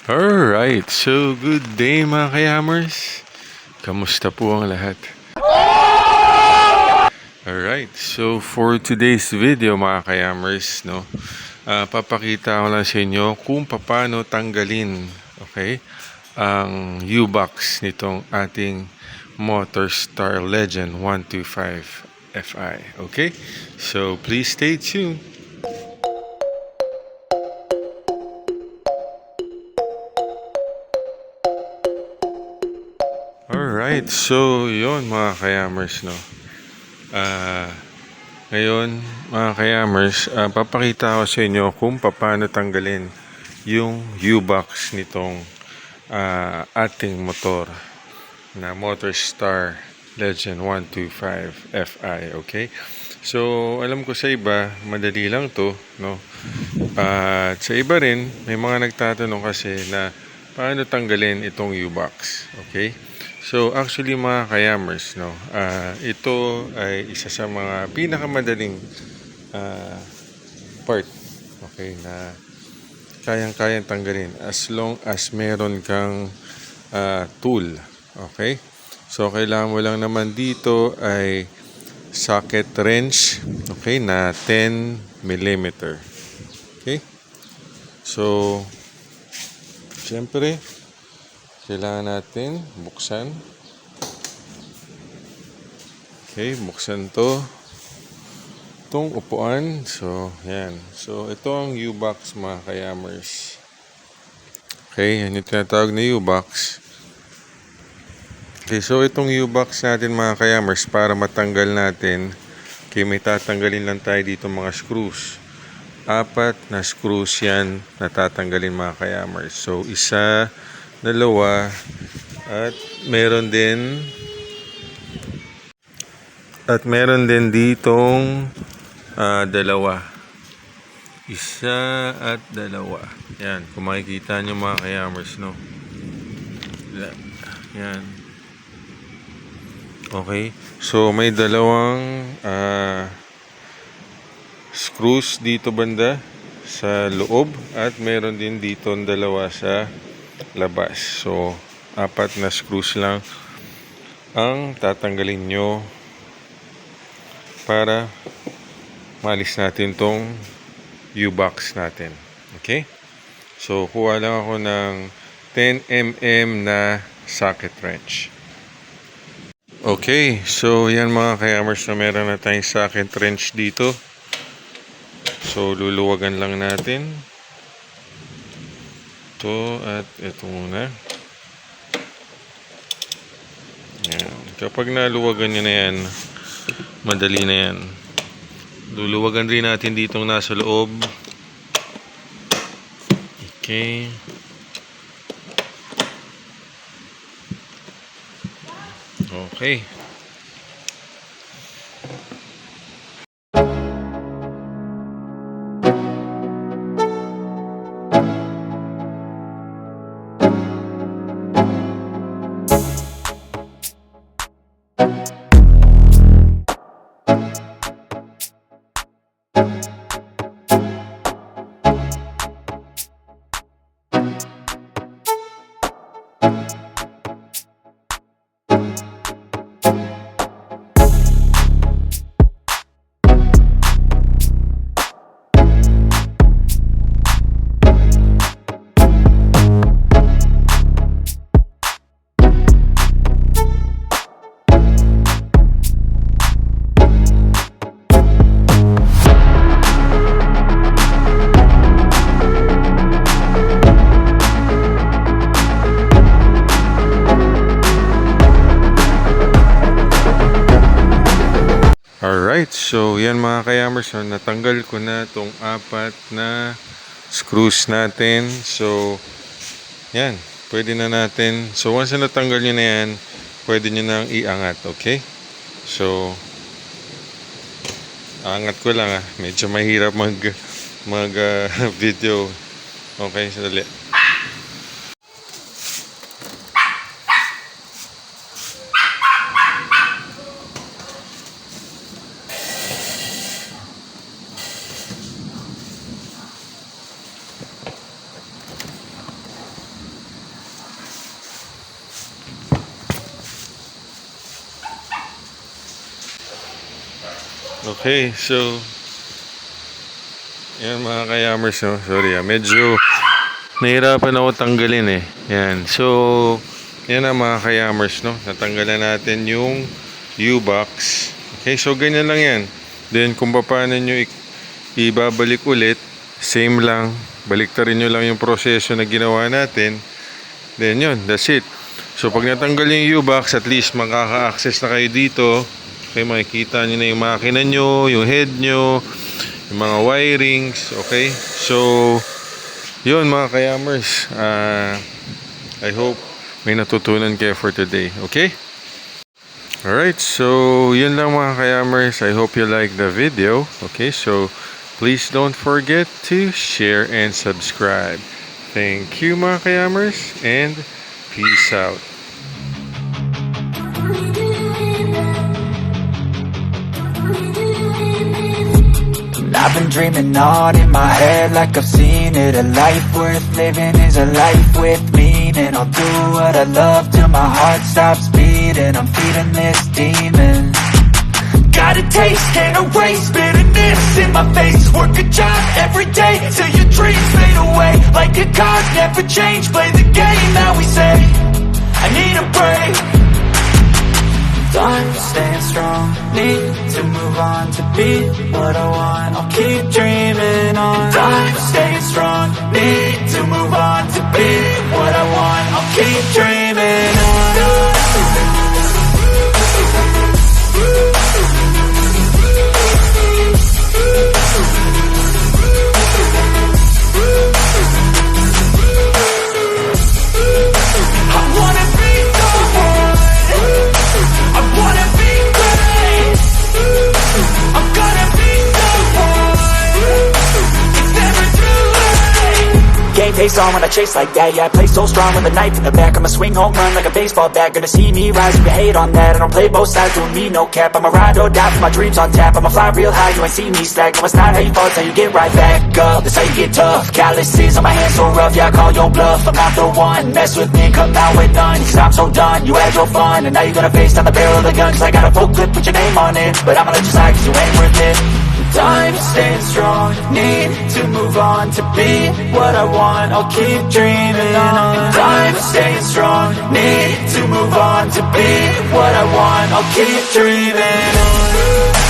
Alright, so good day mga kayamers. Kamusta po ang lahat? Alright, so for today's video mga kayamers, no, papakita ko lang sa inyo kung paano tanggalin, okay, ang U-box nitong ating MotorStar Legend 125 Fi. Okay, so please stay tuned. Alright, so yun mga kayamers, no. Ngayon mga kayamers, papakita ko sa inyo kung paano tanggalin yung U-box nitong ating motor na MotorStar Legend 125 Fi. Okay, so alam ko sa iba madali lang to, no. At sa iba rin may mga nagtatanong kasi na paano tanggalin itong U-box. Okay, so actually mga kayamers, no, ito ay isa sa mga pinakamadaling part, okay, na kayang-kayang tanggalin as long as meron kang tool. Okay, so kailangan mo lang naman dito ay socket wrench, okay, na 10 mm. Okay, so siyempre kailangan natin buksan. Okay, buksan itong upuan. So yan, so ito ang U-box mga kayamers. Okay, yan yung tinatawag na U-box. Okay, so itong U-box natin mga kayamers, para matanggal natin, okay, may tatanggalin lang tayo dito mga screws. 4 na screws yan na tatanggalin mga kayamers. So isa, dalawa, at meron din ditong dalawa. Isa at dalawa. Yan, kung makikita nyo mga kayamers, no. Yan. Okay, so may dalawang screws dito banda sa loob at meron din dito dalawa sa labas. So 4 na screws lang ang tatanggalin nyo para malis natin tong U-box natin. Okay, so kuha lang ako ng 10 mm na socket wrench. Okay, so yan mga kayamers, na meron na tayong socket wrench dito. So luluwagan lang natin ito at ito muna. Yan. Kapag naluwagan nyo na yan, madali na yan. Luluwagan rin natin ditong nasa loob. Okay, okay. Alright, so yan mga kayamers, so natanggal ko na itong 4 na screws natin. So yan, pwede na natin. So once na natanggal nyo na yan, pwede nyo nang iangat. Okay, so angat ko lang, medyo mahirap mag video. Okay, sadali. Okay, so yan mga kayamers, no? Sorry medyo nahirapan ako tanggalin eh. Yan, so yan ang mga kayamers, no? Natanggalan natin yung U-box. Okay, so ganyan lang yan. Then kung paano nyo ibabalik ulit, same lang, baliktarin nyo lang yung proseso na ginawa natin. Then yun, that's it. So pag natanggal yung U-box, at least makaka-access na kayo dito. Okay, makikita nyo na yung makina nyo, yung head nyo, yung mga wirings. Okay, so yun mga kayamers, I hope may natutunan kayo for today. Okay, alright, so yun lang mga kayamers. I hope you like the video. Okay, so please don't forget to share and subscribe. Thank you mga kayamers, and peace out. I've been dreaming on in my head like I've seen it. A life worth living is a life with meaning. I'll do what I love till my heart stops beating. I'm feeding this demon. Got a taste, can't erase bitterness in my face. Work a job every day till your dreams fade away. Like a card, never change, play the game that we say. I need a break. I'm staying strong, need to move on to be what I want. I'll keep dreaming on. I'm staying strong, need to move on to be what I want. I'll keep dreaming on. Face on when I chase like that, yeah, I play so strong with a knife in the back. I'ma swing home run like a baseball bat. Gonna see me rise, you can hate on that. I don't play both sides, doing me no cap. I'ma ride or die for my dreams on tap. I'ma fly real high, you ain't see me slack. No, it's not how you fall, it's how you get right back up. That's how you get tough. Calluses on my hands so rough, yeah, I call your bluff. I'm not the one, mess with me, come out with none. Cause I'm so done, you had your fun. And now you're gonna face down the barrel of the gun. Cause I got a full clip, put your name on it. But I'ma let you slide cause you ain't worth it. I'm staying strong, need to move on to be what I want. I'll keep dreaming on. I'm staying strong, need to move on to be what I want. I'll keep dreaming on.